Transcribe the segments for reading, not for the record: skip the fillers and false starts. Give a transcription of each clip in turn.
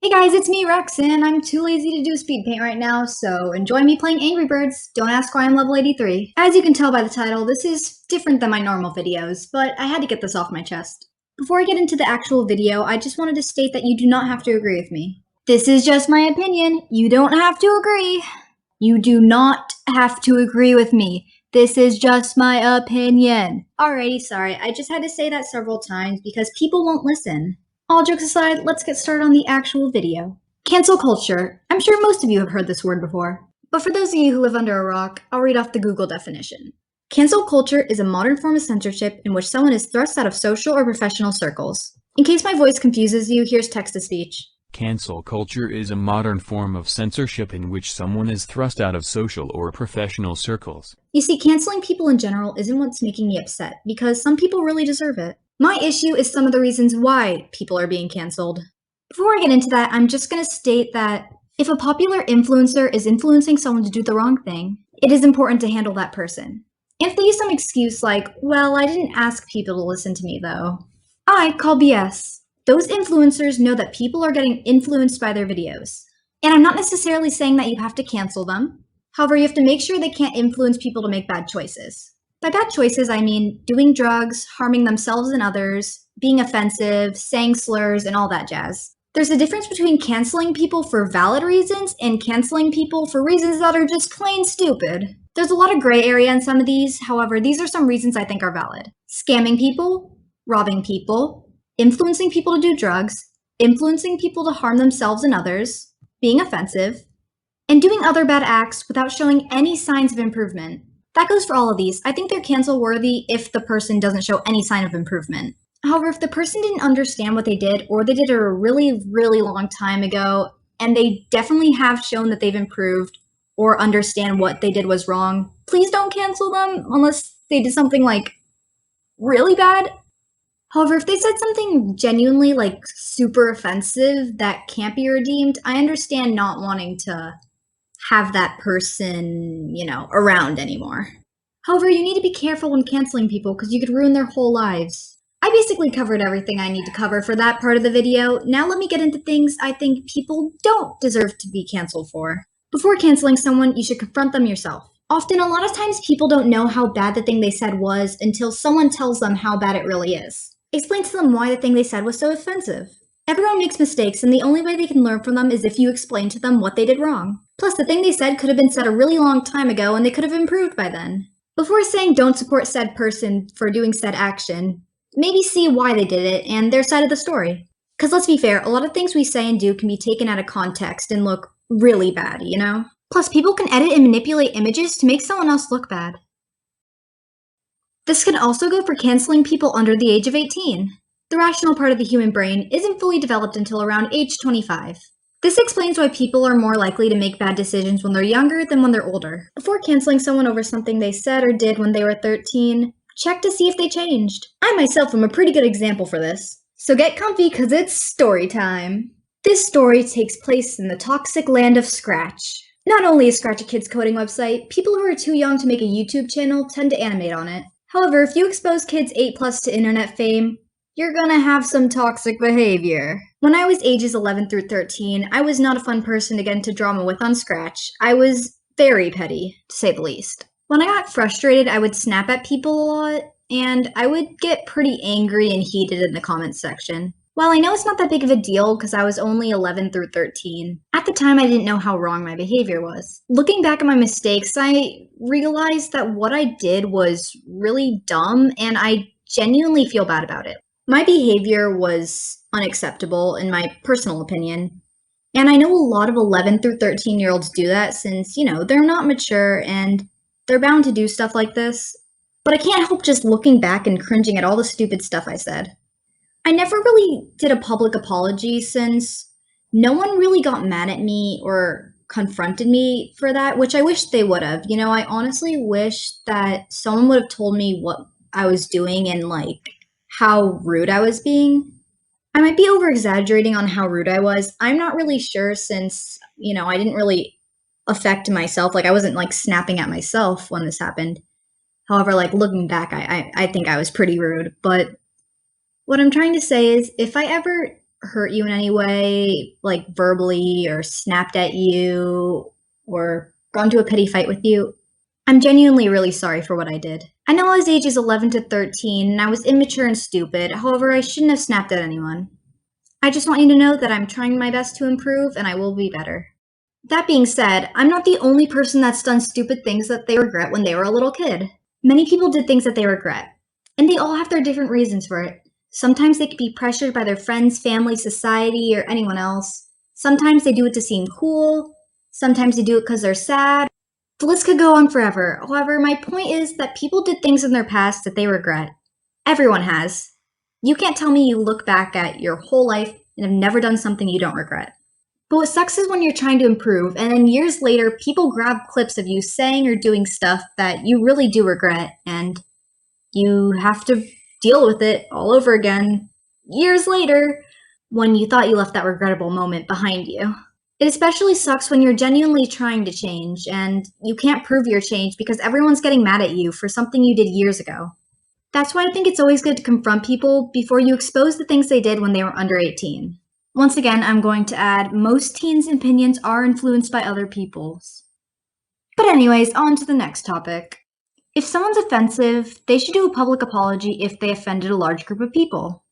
Hey guys, it's me, Rex, and I'm too lazy to do speed paint right now, so enjoy me playing Angry Birds. Don't ask why I'm level 83. As you can tell by the title, this is different than my normal videos, but I had to get this off my chest. Before I get into the actual video, I just wanted to state that you do not have to agree with me. This is just my opinion. You don't have to agree. You do not have to agree with me. This is just my opinion. Alrighty, sorry, I just had to say that several times because people won't listen. All jokes aside, let's get started on the actual video. Cancel culture. I'm sure most of you have heard this word before. But for those of you who live under a rock, I'll read off the Google definition. Cancel culture is a modern form of censorship in which someone is thrust out of social or professional circles. In case my voice confuses you, here's text-to-speech. Cancel culture is a modern form of censorship in which someone is thrust out of social or professional circles. You see, canceling people in general isn't what's making me upset, because some people really deserve it. My issue is some of the reasons why people are being canceled. Before I get into that, I'm just going to state that if a popular influencer is influencing someone to do the wrong thing, it is important to handle that person. If they use some excuse like, well, I didn't ask people to listen to me though, I call BS. Those influencers know that people are getting influenced by their videos. And I'm not necessarily saying that you have to cancel them. However, you have to make sure they can't influence people to make bad choices. By bad choices, I mean doing drugs, harming themselves and others, being offensive, saying slurs, and all that jazz. There's a difference between canceling people for valid reasons and canceling people for reasons that are just plain stupid. There's a lot of gray area in some of these, however, these are some reasons I think are valid. Scamming people, robbing people, influencing people to do drugs, influencing people to harm themselves and others, being offensive, and doing other bad acts without showing any signs of improvement. That goes for all of these. I think they're cancel worthy if the person doesn't show any sign of improvement. However, if the person didn't understand what they did, or they did it a really, really long time ago, and they definitely have shown that they've improved or understand what they did was wrong, please don't cancel them unless they did something like really bad. However, if they said something genuinely like super offensive that can't be redeemed, I understand not wanting to have that person, around anymore. However, you need to be careful when canceling people because you could ruin their whole lives. I basically covered everything I need to cover for that part of the video. Now let me get into things I think people don't deserve to be canceled for. Before canceling someone, you should confront them yourself. Often, a lot of times people don't know how bad the thing they said was until someone tells them how bad it really is. Explain to them why the thing they said was so offensive. Everyone makes mistakes, and the only way they can learn from them is if you explain to them what they did wrong. Plus, the thing they said could have been said a really long time ago, and they could have improved by then. Before saying don't support said person for doing said action, maybe see why they did it and their side of the story. Because let's be fair, a lot of things we say and do can be taken out of context and look really bad, you know? Plus, people can edit and manipulate images to make someone else look bad. This can also go for canceling people under the age of 18. The rational part of the human brain isn't fully developed until around age 25. This explains why people are more likely to make bad decisions when they're younger than when they're older. Before canceling someone over something they said or did when they were 13, check to see if they changed. I myself am a pretty good example for this. So get comfy because it's story time. This story takes place in the toxic land of Scratch. Not only is Scratch a kids coding website, people who are too young to make a YouTube channel tend to animate on it. However, if you expose kids 8+ to internet fame, you're gonna have some toxic behavior. When I was ages 11 through 13, I was not a fun person to get into drama with on Scratch. I was very petty, to say the least. When I got frustrated, I would snap at people a lot, and I would get pretty angry and heated in the comments section. While I know it's not that big of a deal because I was only 11 through 13, at the time I didn't know how wrong my behavior was. Looking back at my mistakes, I realized that what I did was really dumb and I genuinely feel bad about it. My behavior was unacceptable in my personal opinion, and I know a lot of 11 through 13-year-olds do that since, they're not mature and they're bound to do stuff like this. But I can't help just looking back and cringing at all the stupid stuff I said. I never really did a public apology since no one really got mad at me or confronted me for that, which I wish they would have. I honestly wish that someone would have told me what I was doing and how rude I was being. I might be over exaggerating on how rude I was. I'm not really sure since, I didn't really affect myself. I wasn't snapping at myself when this happened. However, looking back, I think I was pretty rude, but what I'm trying to say is, if I ever hurt you in any way, like verbally, or snapped at you, or got into a petty fight with you, I'm genuinely really sorry for what I did. I know I was ages 11 to 13 and I was immature and stupid, however, I shouldn't have snapped at anyone. I just want you to know that I'm trying my best to improve and I will be better. That being said, I'm not the only person that's done stupid things that they regret when they were a little kid. Many people did things that they regret, and they all have their different reasons for it. Sometimes they could be pressured by their friends, family, society, or anyone else. Sometimes they do it to seem cool. Sometimes they do it because they're sad. The list could go on forever. However, my point is that people did things in their past that they regret. Everyone has. You can't tell me you look back at your whole life and have never done something you don't regret. But what sucks is when you're trying to improve, and then years later, people grab clips of you saying or doing stuff that you really do regret, and you have to deal with it all over again years later when you thought you left that regrettable moment behind you. It especially sucks when you're genuinely trying to change, and you can't prove your change because everyone's getting mad at you for something you did years ago. That's why I think it's always good to confront people before you expose the things they did when they were under 18. Once again, I'm going to add, most teens' opinions are influenced by other people's. But anyways, on to the next topic. If someone's offensive, they should do a public apology if they offended a large group of people.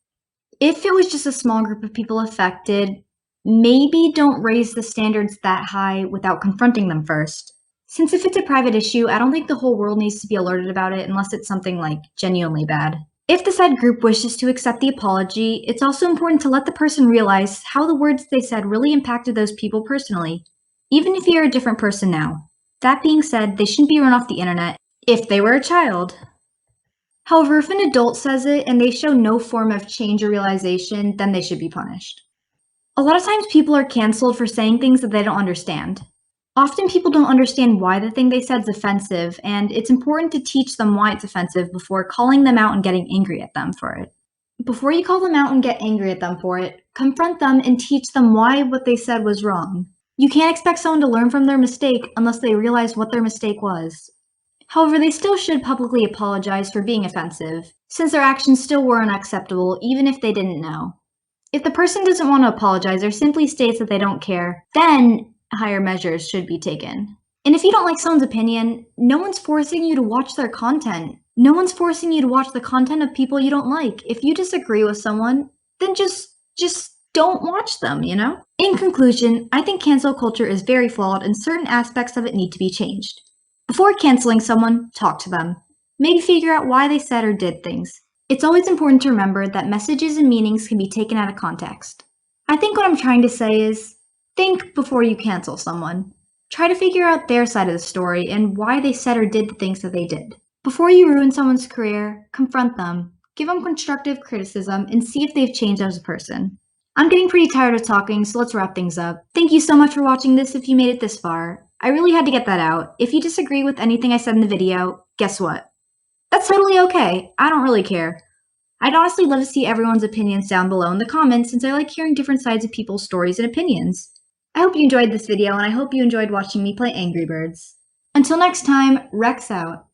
If it was just a small group of people affected, maybe don't raise the standards that high without confronting them first. Since if it's a private issue, I don't think the whole world needs to be alerted about it unless it's something like genuinely bad. If the said group wishes to accept the apology, it's also important to let the person realize how the words they said really impacted those people personally, even if you're a different person now. That being said, they shouldn't be run off the internet if they were a child. However, if an adult says it and they show no form of change or realization, then they should be punished. A lot of times people are canceled for saying things that they don't understand. Often people don't understand why the thing they said is offensive, and it's important to teach them why it's offensive before calling them out and getting angry at them for it. Before you call them out and get angry at them for it, confront them and teach them why what they said was wrong. You can't expect someone to learn from their mistake unless they realize what their mistake was. However, they still should publicly apologize for being offensive, since their actions still were unacceptable even if they didn't know. If the person doesn't want to apologize or simply states that they don't care, then higher measures should be taken. And if you don't like someone's opinion, no one's forcing you to watch their content. No one's forcing you to watch the content of people you don't like. If you disagree with someone, then just don't watch them, you know? In conclusion, I think cancel culture is very flawed and certain aspects of it need to be changed. Before canceling someone, talk to them. Maybe figure out why they said or did things. It's always important to remember that messages and meanings can be taken out of context. I think what I'm trying to say is, think before you cancel someone. Try to figure out their side of the story and why they said or did the things that they did. Before you ruin someone's career, confront them, give them constructive criticism, and see if they've changed as a person. I'm getting pretty tired of talking, so let's wrap things up. Thank you so much for watching this if you made it this far. I really had to get that out. If you disagree with anything I said in the video, guess what? That's totally okay. I don't really care. I'd honestly love to see everyone's opinions down below in the comments since I like hearing different sides of people's stories and opinions. I hope you enjoyed this video and I hope you enjoyed watching me play Angry Birds. Until next time, Rex out.